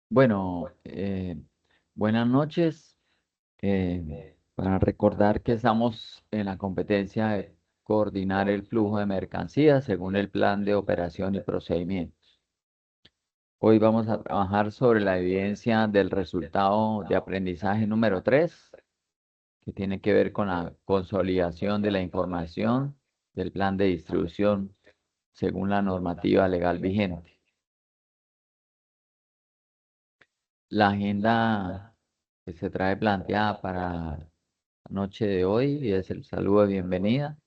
Bueno, buenas noches. Para recordar que estamos en la competencia de coordinar el flujo de mercancías según el plan de operación y procedimientos. Hoy vamos a trabajar sobre la evidencia del resultado de aprendizaje número 3, que tiene que ver con la consolidación de la información del plan de distribución según la normativa legal vigente. La agenda que se trae planteada para la noche de hoy es el saludo de bienvenida,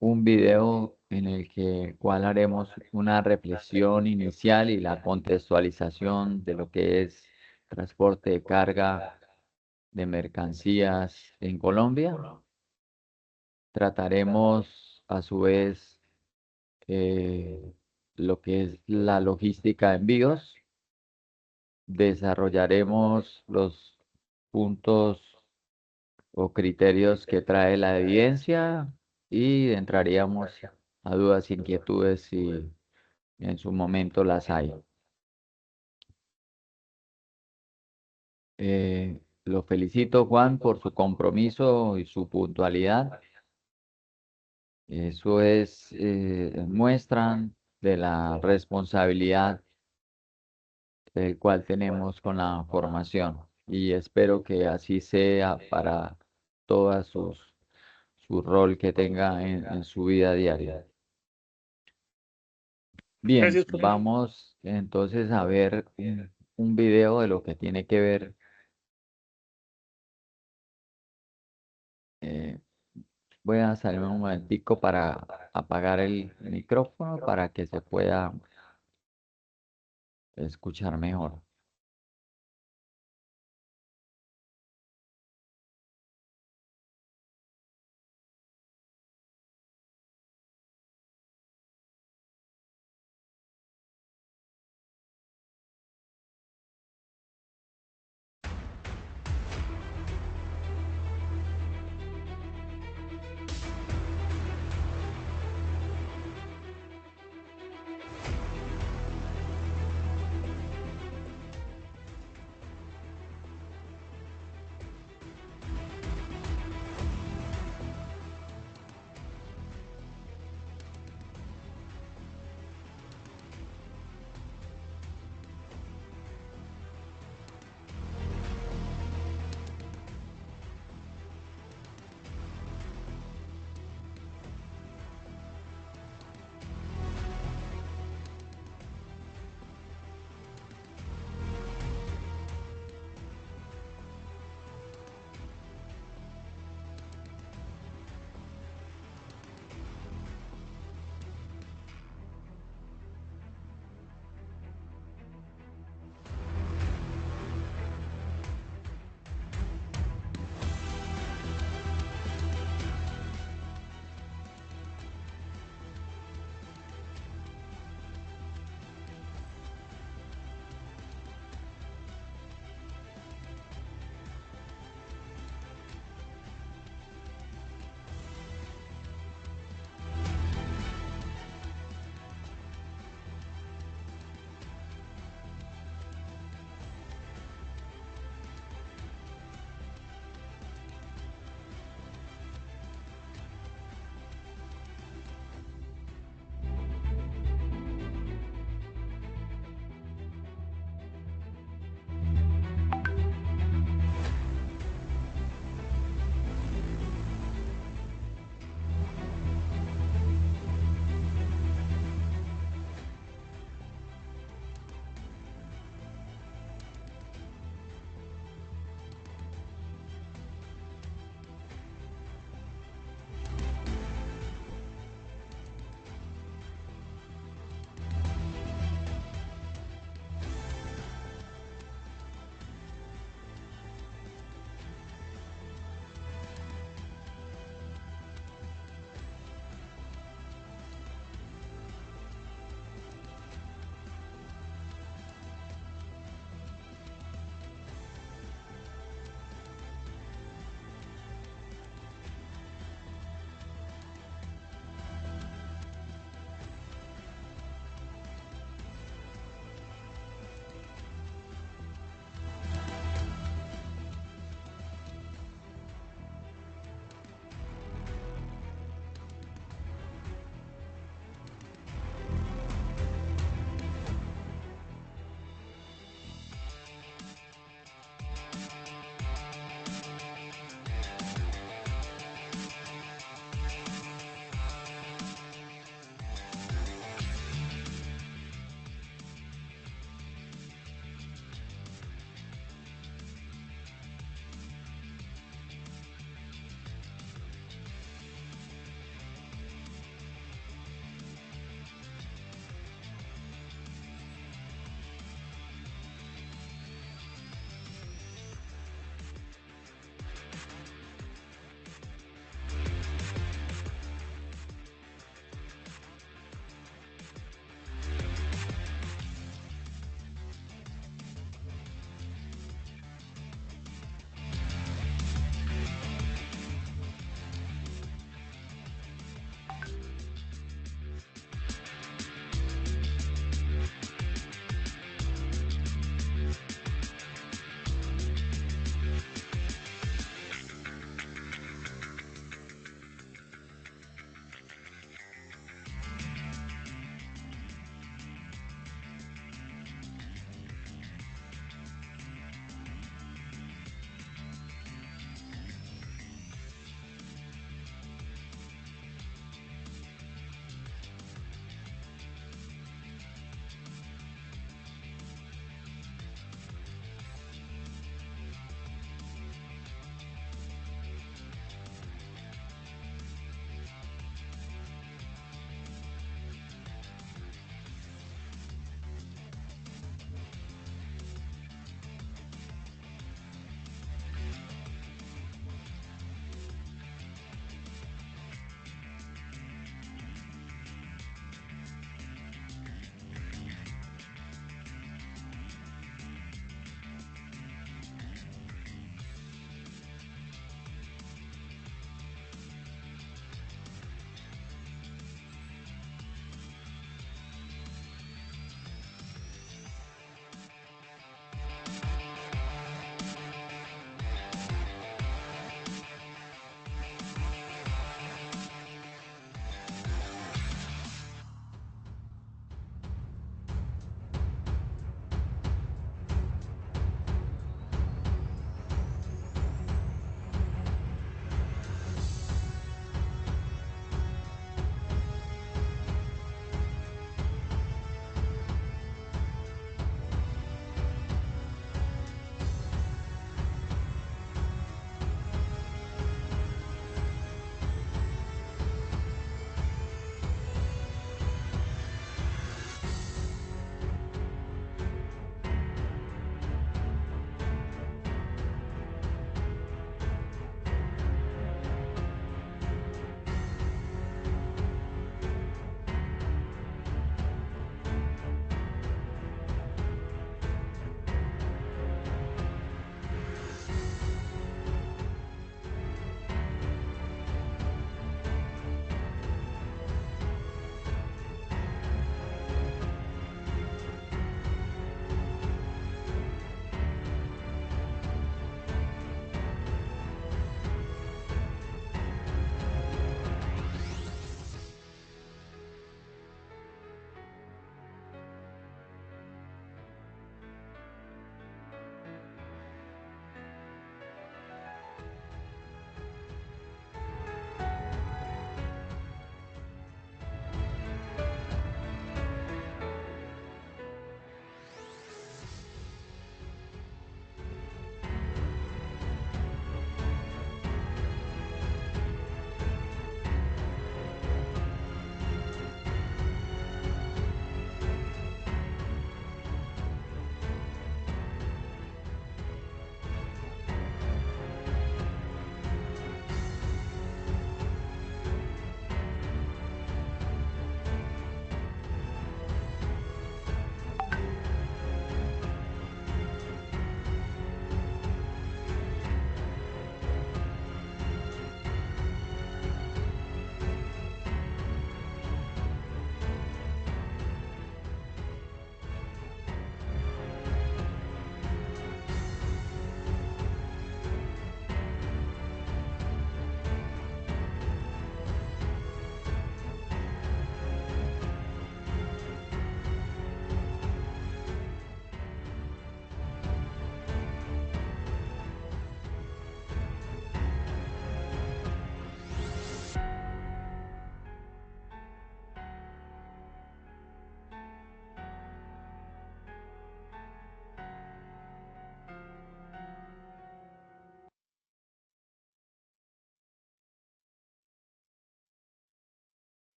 un video en el cual haremos una reflexión inicial y la contextualización de lo que es transporte de carga de mercancías en Colombia. Trataremos a su vez lo que es la logística de envíos. Desarrollaremos los puntos o criterios que trae la evidencia y entraríamos a dudas, inquietudes si en su momento las hay. Lo felicito, Juan, por su compromiso y su puntualidad. Eso es muestran de la responsabilidad el cual tenemos con la formación y espero que así sea para todas su rol que tenga en su vida diaria. Bien, Gracias, profe. vamos entonces a ver un video de lo que tiene que ver. eh, Voy a salir un momentico para apagar el micrófono para que se pueda escuchar mejor.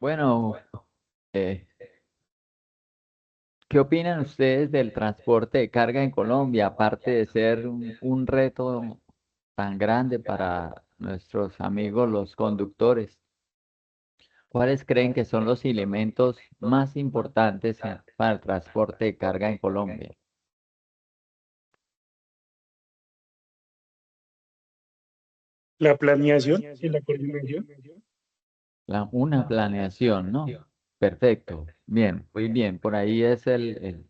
Bueno, eh, ¿qué opinan ustedes del transporte de carga en Colombia? Aparte de ser un reto tan grande para nuestros amigos los conductores, ¿cuáles creen que son los elementos más importantes para el transporte de carga en Colombia? La planeación y la coordinación. Una planeación, ¿no? Perfecto. Bien, muy bien. Por ahí es Entonces,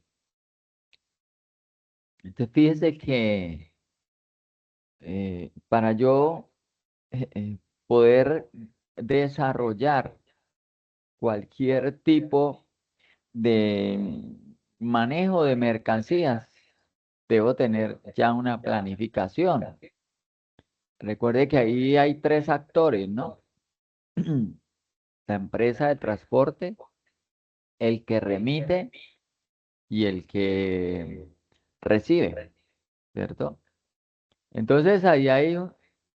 fíjese que para yo poder desarrollar cualquier tipo de manejo de mercancías, debo tener ya una planificación. Recuerde que ahí hay tres actores, ¿no? La empresa de transporte, el que remite y el que recibe, ¿cierto? Entonces ahí hay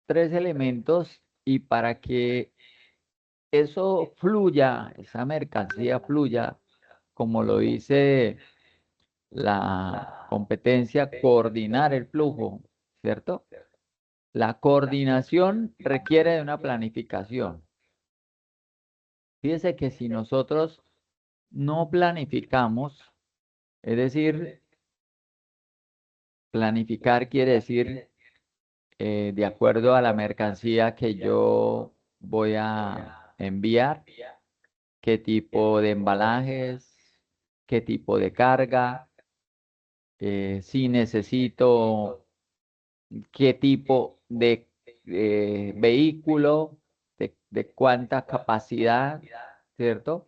tres elementos y para que eso fluya, esa mercancía fluya, como lo dice la competencia, coordinar el flujo, ¿cierto? La coordinación requiere de una planificación. Fíjese que si nosotros no planificamos, es decir, planificar quiere decir de acuerdo a la mercancía que yo voy a enviar, qué tipo de embalajes, qué tipo de carga, si necesito qué tipo de vehículo, de cuánta capacidad, ¿cierto?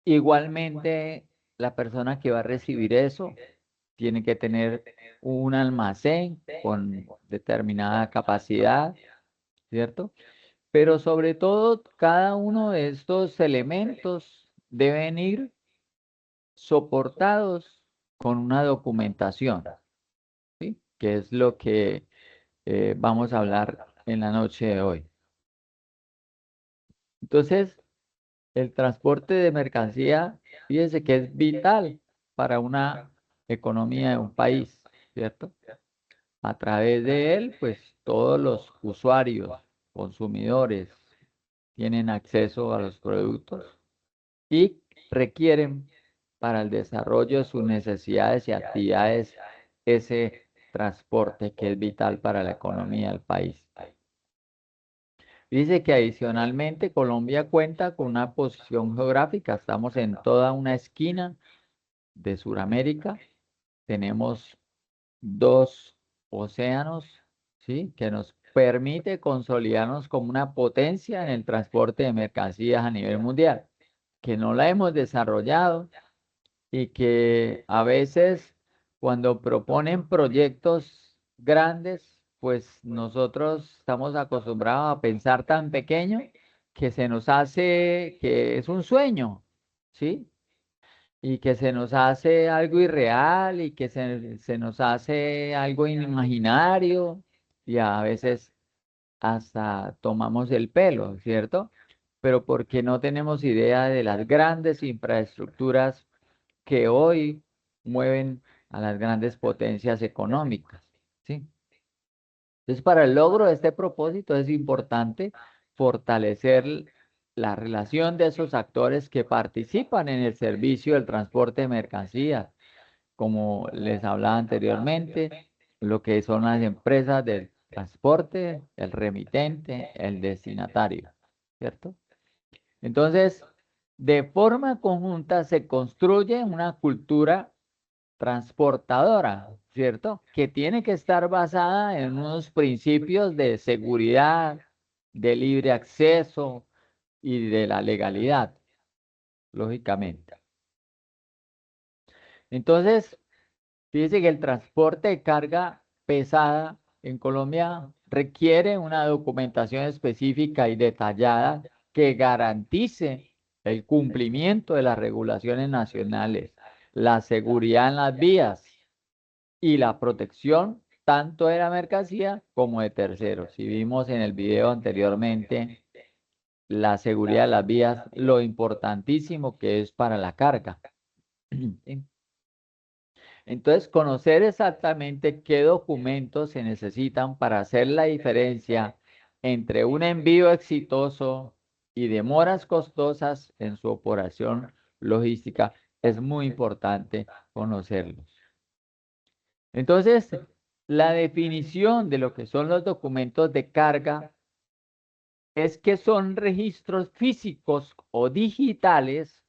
Igualmente, la persona que va a recibir eso tiene que tener un almacén con determinada capacidad, ¿cierto? Pero sobre todo, cada uno de estos elementos deben ir soportados con una documentación, ¿sí? Que es lo que vamos a hablar en la noche de hoy. Entonces, el transporte de mercancía, fíjense que es vital para una economía de un país, ¿cierto? A través de él, pues todos los usuarios, consumidores, tienen acceso a los productos y requieren para el desarrollo de sus necesidades y actividades ese transporte que es vital para la economía del país. Dice que adicionalmente Colombia cuenta con una posición geográfica, estamos en toda una esquina de Sudamérica, tenemos dos océanos, ¿sí? Que nos permite consolidarnos como una potencia en el transporte de mercancías a nivel mundial, que no la hemos desarrollado y que a veces cuando proponen proyectos grandes, pues nosotros estamos acostumbrados a pensar tan pequeño que se nos hace que es un sueño, ¿sí? Y que se nos hace algo irreal y que se nos hace algo inimaginario y a veces hasta tomamos el pelo, ¿cierto? Pero porque no tenemos idea de las grandes infraestructuras que hoy mueven a las grandes potencias económicas, ¿sí? Entonces, para el logro de este propósito es importante fortalecer la relación de esos actores que participan en el servicio del transporte de mercancías, como les hablaba anteriormente, lo que son las empresas del transporte, el remitente, el destinatario, ¿cierto? Entonces, de forma conjunta se construye una cultura transportadora, ¿cierto? Que tiene que estar basada en unos principios de seguridad, de libre acceso y de la legalidad, lógicamente. Entonces, fíjese que el transporte de carga pesada en Colombia requiere una documentación específica y detallada que garantice el cumplimiento de las regulaciones nacionales, la seguridad en las vías y la protección tanto de la mercancía como de terceros. Si vimos en el video anteriormente la seguridad de las vías, lo importantísimo que es para la carga. ¿Sí? Entonces, conocer exactamente qué documentos se necesitan para hacer la diferencia entre un envío exitoso y demoras costosas en su operación logística es muy importante conocerlos. Entonces, la definición de lo que son los documentos de carga es que son registros físicos o digitales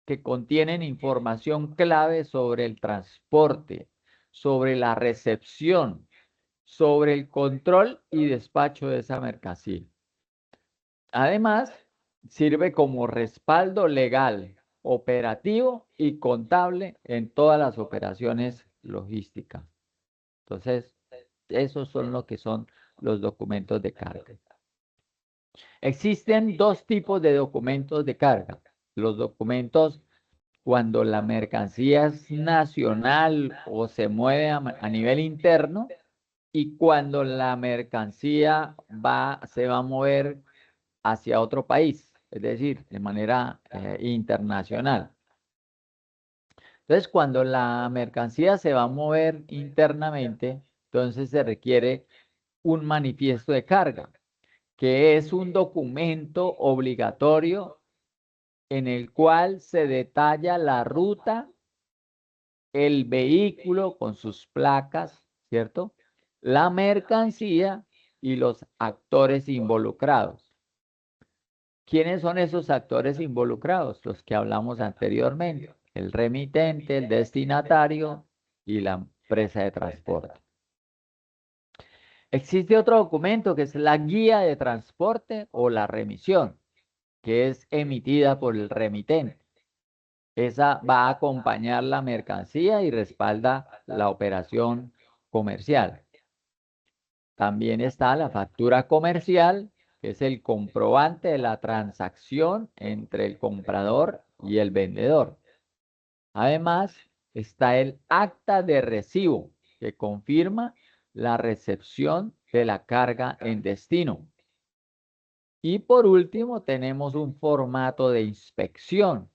que contienen información clave sobre el transporte, sobre la recepción, sobre el control y despacho de esa mercancía. Además, sirve como respaldo legal, operativo y contable en todas las operaciones logísticas. Entonces, esos son lo que son los documentos de carga. Existen dos tipos de documentos de carga. Los documentos cuando la mercancía es nacional o se mueve a nivel interno y cuando la mercancía se va a mover hacia otro país, es decir, de manera internacional. Entonces, cuando la mercancía se va a mover internamente, entonces se requiere un manifiesto de carga, que es un documento obligatorio en el cual se detalla la ruta, el vehículo con sus placas, ¿cierto? La mercancía y los actores involucrados. ¿Quiénes son esos actores involucrados? Los que hablamos anteriormente, el remitente, el destinatario y la empresa de transporte. Existe otro documento que es la guía de transporte o la remisión, que es emitida por el remitente. Esa va a acompañar la mercancía y respalda la operación comercial. También está la factura comercial, que es el comprobante de la transacción entre el comprador y el vendedor. Además, está el acta de recibo, que confirma la recepción de la carga en destino. Y por último, tenemos un formato de inspección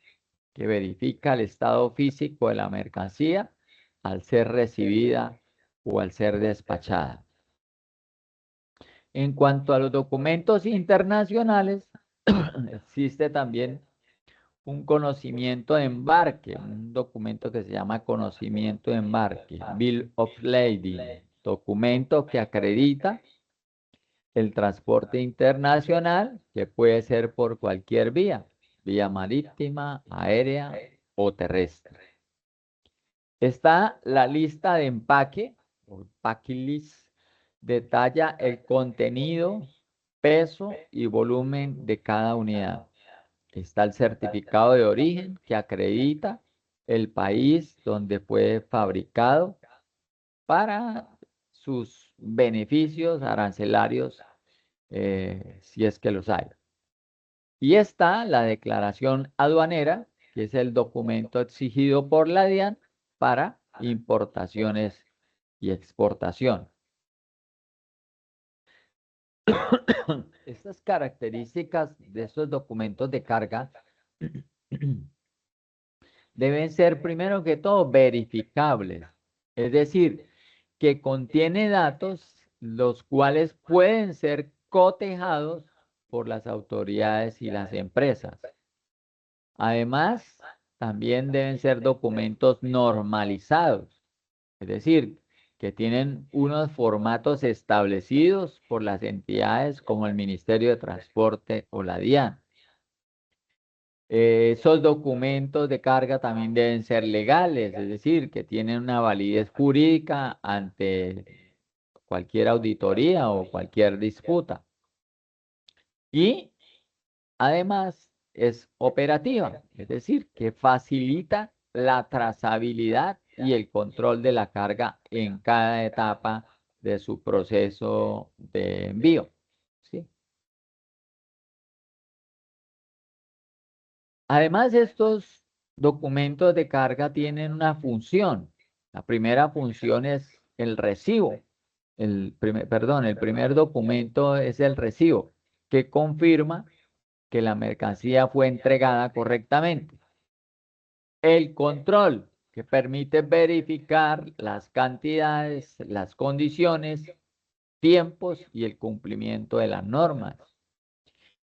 que verifica el estado físico de la mercancía al ser recibida o al ser despachada. En cuanto a los documentos internacionales, existe también un conocimiento de embarque, un documento que se llama conocimiento de embarque, Bill of Lading, documento que acredita el transporte internacional, que puede ser por cualquier vía marítima, aérea o terrestre. Está la lista de empaque, o packing list, detalla el contenido, peso y volumen de cada unidad. Está el certificado de origen que acredita el país donde fue fabricado para sus beneficios arancelarios, si es que los hay. Y está la declaración aduanera, que es el documento exigido por la DIAN para importaciones y exportación. Estas características de estos documentos de carga deben ser primero que todo verificables, es decir, que contiene datos los cuales pueden ser cotejados por las autoridades y las empresas. Además, también deben ser documentos normalizados, es decir, que tienen unos formatos establecidos por las entidades como el Ministerio de Transporte o la DIAN. Esos documentos de carga también deben ser legales, es decir, que tienen una validez jurídica ante cualquier auditoría o cualquier disputa. Y además es operativa, es decir, que facilita la trazabilidad y el control de la carga en cada etapa de su proceso de envío. ¿Sí? Además, estos documentos de carga tienen una función. La primera función es el recibo. El primer documento es el recibo, que confirma que la mercancía fue entregada correctamente. El control, que permite verificar las cantidades, las condiciones, tiempos y el cumplimiento de las normas.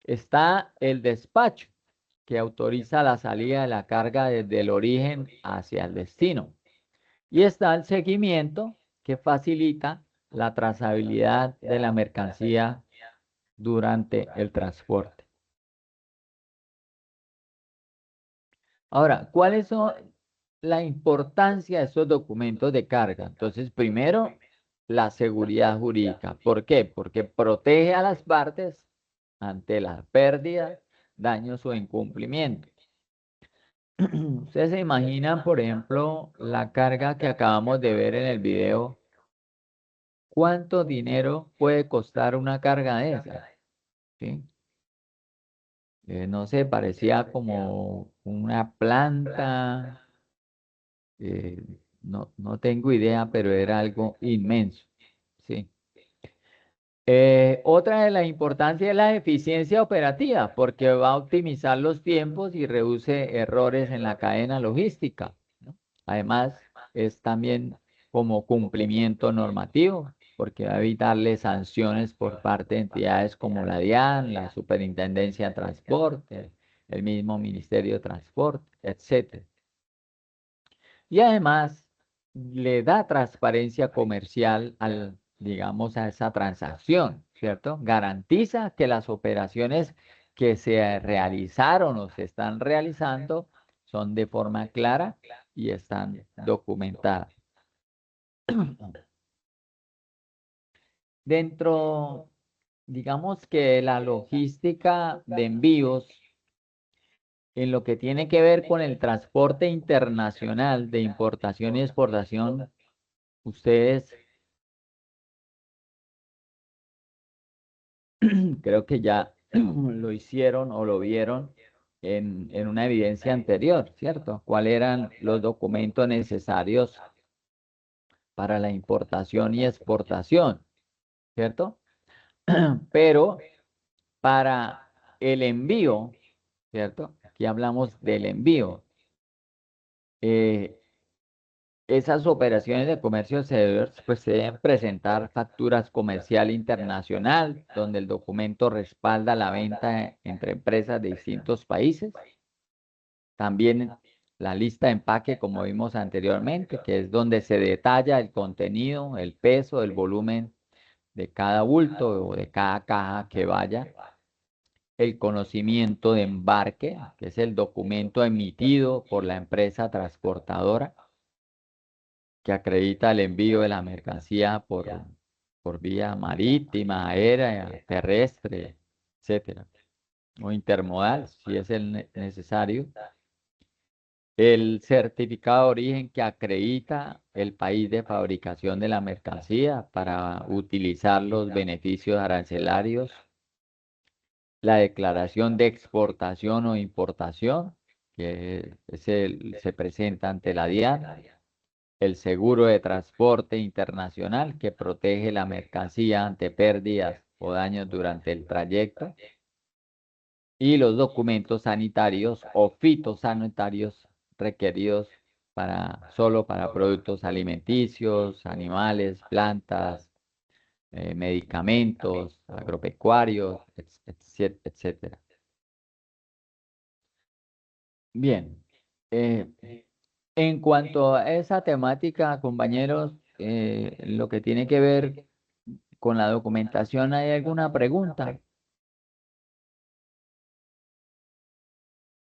Está el despacho, que autoriza la salida de la carga desde el origen hacia el destino. Y está el seguimiento, que facilita la trazabilidad de la mercancía durante el transporte. Ahora, ¿cuáles son la importancia de estos documentos de carga? Entonces, primero, la seguridad jurídica. ¿Por qué? Porque protege a las partes ante las pérdidas, daños o incumplimientos. Ustedes se imaginan, por ejemplo, la carga que acabamos de ver en el video. ¿Cuánto dinero puede costar una carga de esa? ¿Sí? No sé, parecía como una planta, eh, no tengo idea, pero era algo inmenso. ¿Sí? Otra de la importancia es la eficiencia operativa, porque va a optimizar los tiempos y reduce errores en la cadena logística, ¿no? Además, es también como cumplimiento normativo, porque va a evitarle sanciones por parte de entidades como la DIAN, la Superintendencia de Transporte, el mismo Ministerio de Transporte, etcétera. Y además le da transparencia comercial al, digamos, a esa transacción, ¿cierto? Garantiza que las operaciones que se realizaron o se están realizando son de forma clara y están documentadas. Dentro, digamos que la logística de envíos, en lo que tiene que ver con el transporte internacional de importación y exportación, ustedes creo que ya lo hicieron o lo vieron en una evidencia anterior, ¿cierto? ¿Cuáles eran los documentos necesarios para la importación y exportación, ¿cierto? Pero para el envío, ¿cierto? Aquí hablamos del envío. eh, Esas operaciones de comercio exterior, pues se deben presentar facturas comercial internacional, donde el documento respalda la venta entre empresas de distintos países. También la lista de empaque, como vimos anteriormente, que es donde se detalla el contenido, el peso, el volumen de cada bulto o de cada caja que vaya. El conocimiento de embarque, que es el documento emitido por la empresa transportadora, que acredita el envío de la mercancía por vía marítima, aérea, terrestre, etcétera, o intermodal, si es el necesario. El certificado de origen, que acredita el país de fabricación de la mercancía para utilizar los beneficios arancelarios. La declaración de exportación o importación, que se presenta ante la DIAN. El seguro de transporte internacional, que protege la mercancía ante pérdidas o daños durante el trayecto. Y los documentos sanitarios o fitosanitarios requeridos solo para productos alimenticios, animales, plantas, medicamentos, agropecuarios, etcétera. Bien. eh, En cuanto a esa temática, compañeros, lo que tiene que ver con la documentación, ¿hay alguna pregunta?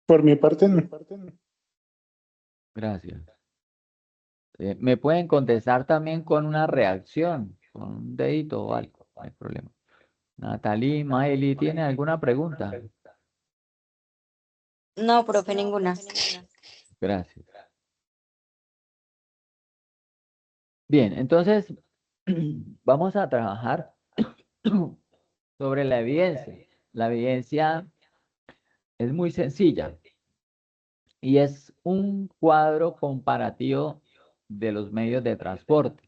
Por mi parte, no. Gracias. Me pueden contestar también con una reacción, con un dedito o algo, no hay problema. Natalie, Maeli, ¿tiene alguna pregunta? No, profe, ninguna. Gracias. Bien, entonces vamos a trabajar sobre la evidencia. La evidencia es muy sencilla y es un cuadro comparativo de los medios de transporte.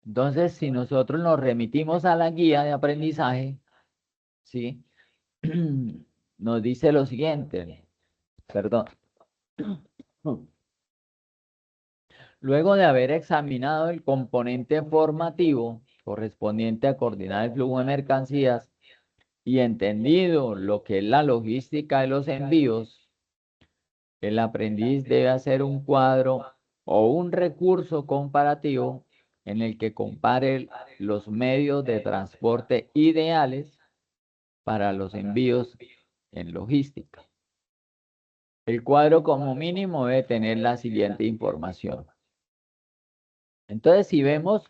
Entonces, si nosotros nos remitimos a la guía de aprendizaje, ¿sí? nos dice lo siguiente, perdón. Luego de haber examinado el componente formativo correspondiente a coordinar el flujo de mercancías y entendido lo que es la logística de los envíos, el aprendiz debe hacer un cuadro o un recurso comparativo en el que compare los medios de transporte ideales para los envíos en logística. El cuadro como mínimo debe tener la siguiente información. Entonces, si vemos,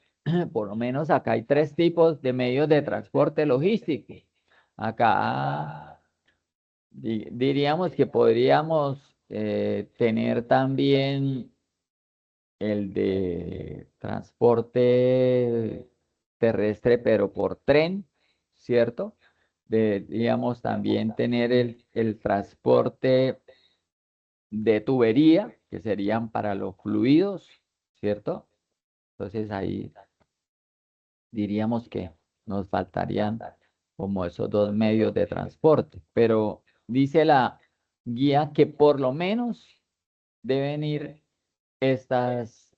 por lo menos acá hay tres tipos de medios de transporte logístico. Acá diríamos que podríamos tener también el de transporte terrestre, pero por tren, ¿cierto? Deberíamos también tener el transporte de tubería, que serían para los fluidos, ¿cierto? Entonces ahí diríamos que nos faltarían como esos dos medios de transporte, pero dice la guía que por lo menos deben ir estas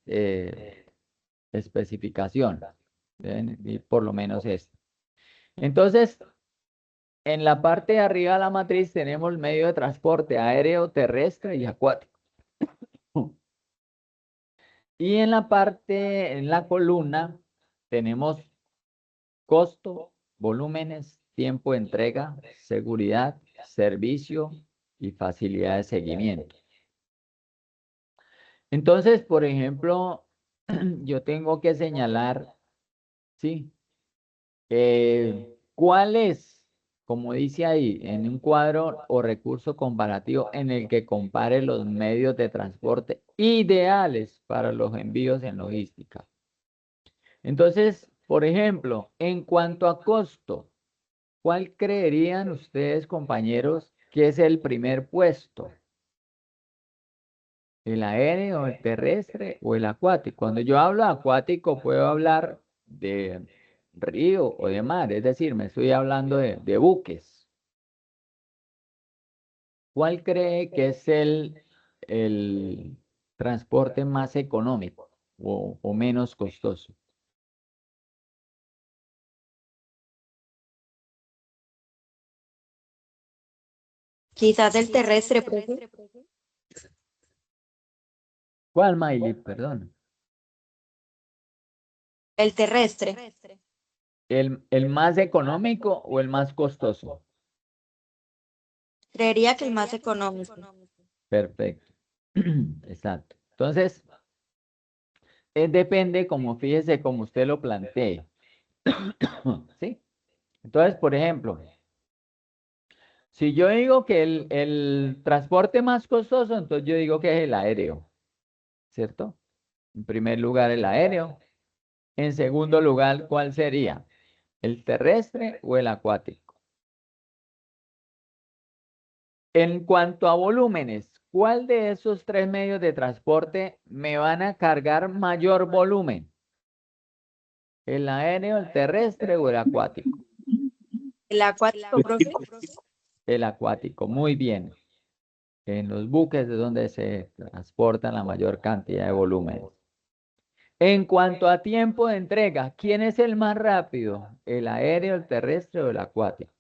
especificaciones, deben ir por lo menos esto. Entonces, en la parte de arriba de la matriz tenemos el medio de transporte aéreo, terrestre y acuático. Y en la parte, en la columna, tenemos costo, volúmenes, tiempo de entrega, seguridad, servicio y facilidad de seguimiento. Entonces, por ejemplo, yo tengo que señalar, ¿sí? ¿Cuál es, como dice ahí, en un cuadro o recurso comparativo en el que compare los medios de transporte ideales para los envíos en logística? Entonces, por ejemplo, en cuanto a costo, ¿cuál creerían ustedes, compañeros, que es el primer puesto? ¿El aéreo, el terrestre o el acuático? Cuando yo hablo de acuático, puedo hablar de río o de mar, es decir, me estoy hablando de buques. ¿Cuál cree que es el transporte más económico o menos costoso? Quizás el terrestre, profe. ¿Cuál, Miley? Perdón. El terrestre. ¿El más económico o el más costoso? Creería que el más económico. Perfecto. Exacto. Entonces, depende, como fíjese, como usted lo plantee. ¿Sí? Entonces, por ejemplo, si yo digo que el transporte más costoso, entonces yo digo que es el aéreo, ¿cierto? En primer lugar, el aéreo. En segundo lugar, ¿cuál sería? ¿El terrestre o el acuático? En cuanto a volúmenes, ¿cuál de esos tres medios de transporte me van a cargar mayor volumen? ¿El aéreo, el terrestre o el acuático? El acuático, profe. El acuático, muy bien. En los buques es donde se transportan la mayor cantidad de volumen. En cuanto a tiempo de entrega, ¿quién es el más rápido? ¿El aéreo, el terrestre o el acuático?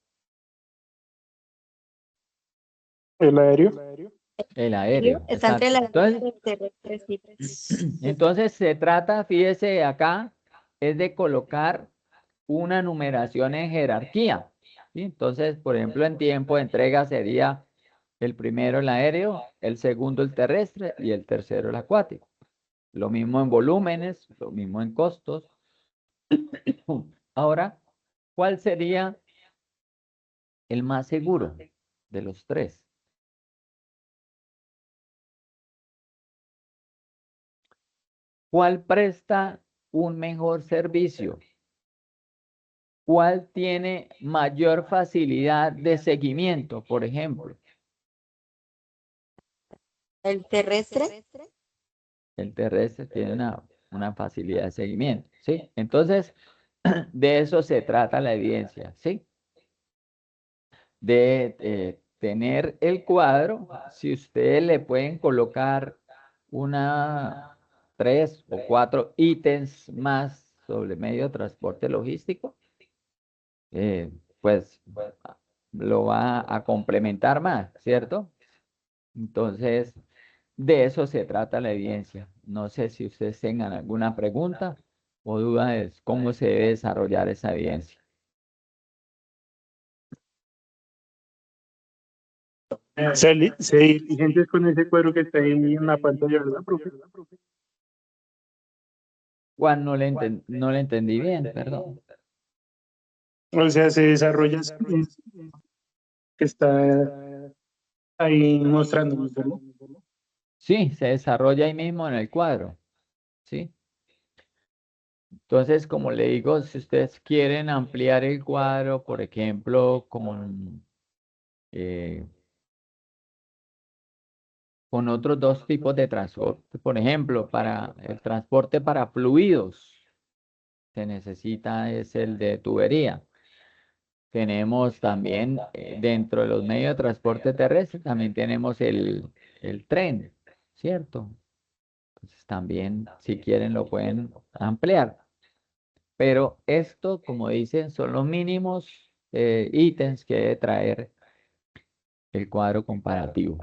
El aéreo. El aéreo, Está entre exacto. la Entonces, terrestre, sí. entonces se trata, fíjese acá, es de colocar una numeración en jerarquía. ¿Sí? Entonces, por ejemplo, en tiempo de entrega sería el primero el aéreo, el segundo el terrestre y el tercero el acuático. Lo mismo en volúmenes, lo mismo en costos. Ahora, ¿cuál sería el más seguro de los tres? ¿Cuál presta un mejor servicio? ¿Cuál tiene mayor facilidad de seguimiento, por ejemplo? El terrestre. El terrestre tiene una facilidad de seguimiento, ¿sí? Entonces, de eso se trata la evidencia, ¿sí? de tener el cuadro, si ustedes le pueden colocar una, 3 o 4 ítems más sobre medio de transporte logístico, pues lo va a complementar más, ¿cierto? Entonces, de eso se trata la evidencia. No sé si ustedes tengan alguna pregunta o duda de cómo se debe desarrollar esa evidencia. Se dirigentes con ese cuadro que está ahí en la pantalla, ¿verdad, profe? Juan, no le entendí bien, perdón. O sea, se desarrolla que está ahí mostrándonos, ¿verdad? Sí, se desarrolla ahí mismo en el cuadro, ¿sí? Entonces, como le digo, si ustedes quieren ampliar el cuadro, por ejemplo, eh, con otros dos tipos de transporte, por ejemplo, para el transporte para fluidos, se necesita es el de tubería. Tenemos también dentro de los medios de transporte terrestre, también tenemos el tren, ¿cierto? Entonces también, si quieren, lo pueden ampliar. Pero esto, como dicen, son los mínimos ítems que debe traer el cuadro comparativo.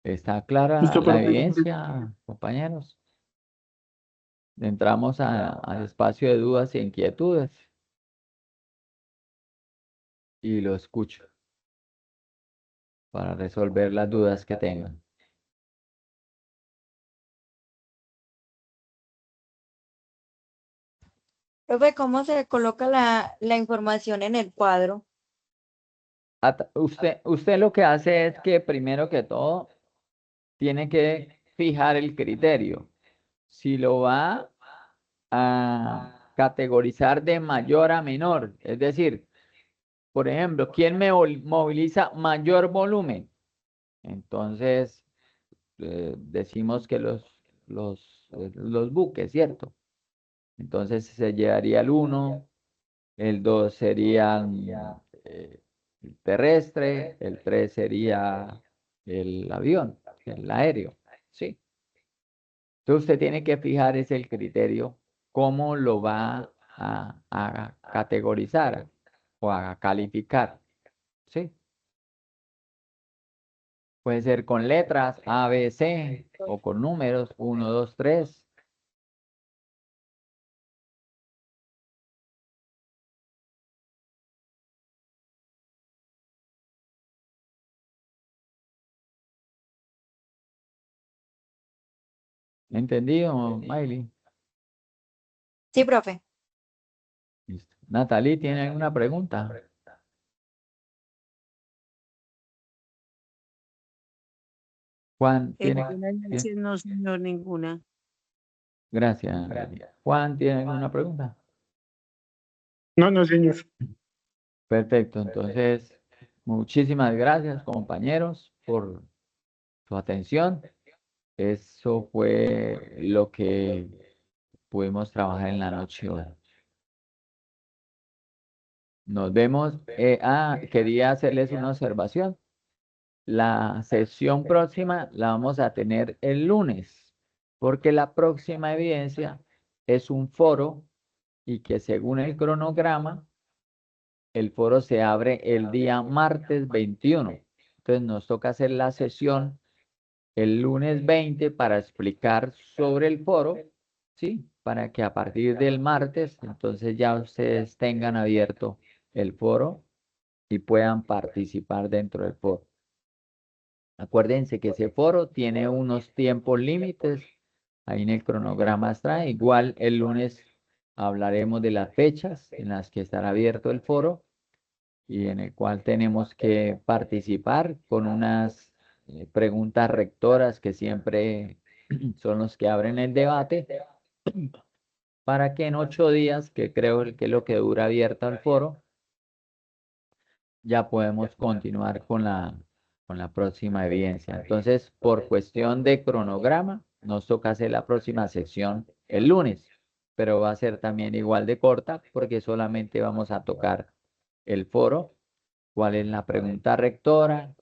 ¿Está clara Listo, la profe. evidencia, compañeros? Entramos al espacio de dudas e inquietudes y lo escucho para resolver las dudas que tengan. Profe, ¿cómo se coloca la información en el cuadro? Usted lo que hace es que primero que todo tiene que fijar el criterio. Si lo va a categorizar de mayor a menor, es decir, por ejemplo, ¿quién me moviliza mayor volumen? Entonces, decimos que los buques, ¿cierto? Entonces se llevaría el 1, el 2 sería el terrestre, el 3 sería el avión, el aéreo, ¿sí? Entonces usted tiene que fijar ese el criterio, cómo lo va a categorizar o a calificar, ¿sí? Puede ser con letras A, B, C o con números 1, 2, 3. ¿Entendido, Miley? Sí, profe. Listo. Natalie, ¿tiene alguna pregunta? Juan, Buenas noches, no, señor, ninguna. Gracias, Natalie. Juan, ¿tiene alguna pregunta? No, no, señor. Perfecto, entonces, muchísimas gracias, compañeros, por su atención. Eso fue lo que pudimos trabajar en la noche hoy. Nos vemos. Quería hacerles una observación. La sesión próxima la vamos a tener el lunes, porque la próxima evidencia es un foro y que según el cronograma, el foro se abre el día martes 21. Entonces nos toca hacer la sesión el lunes 20 para explicar sobre el foro, ¿sí? Para que a partir del martes, entonces ya ustedes tengan abierto el foro y puedan participar dentro del foro. Acuérdense que ese foro tiene unos tiempos límites, ahí en el cronograma está, igual el lunes hablaremos de las fechas en las que estará abierto el foro y en el cual tenemos que participar con unas preguntas rectoras que siempre son los que abren el debate, para que en 8 días, que creo que es lo que dura abierto el foro, ya podemos continuar con la próxima evidencia. Entonces, por cuestión de cronograma, nos toca hacer la próxima sección el lunes. pero va a ser también igual de corta porque solamente vamos a tocar el foro, cuál es la pregunta rectora,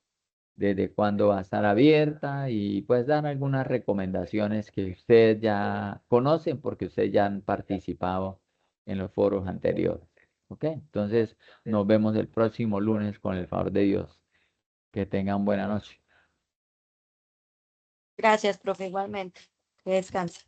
desde cuándo va a estar abierta y pues dar algunas recomendaciones que ustedes ya conocen porque ustedes ya han participado en los foros anteriores. ¿Ok? Entonces nos vemos el próximo lunes con el favor de Dios. Que tengan buena noche. Gracias, profe, igualmente. Que descanse.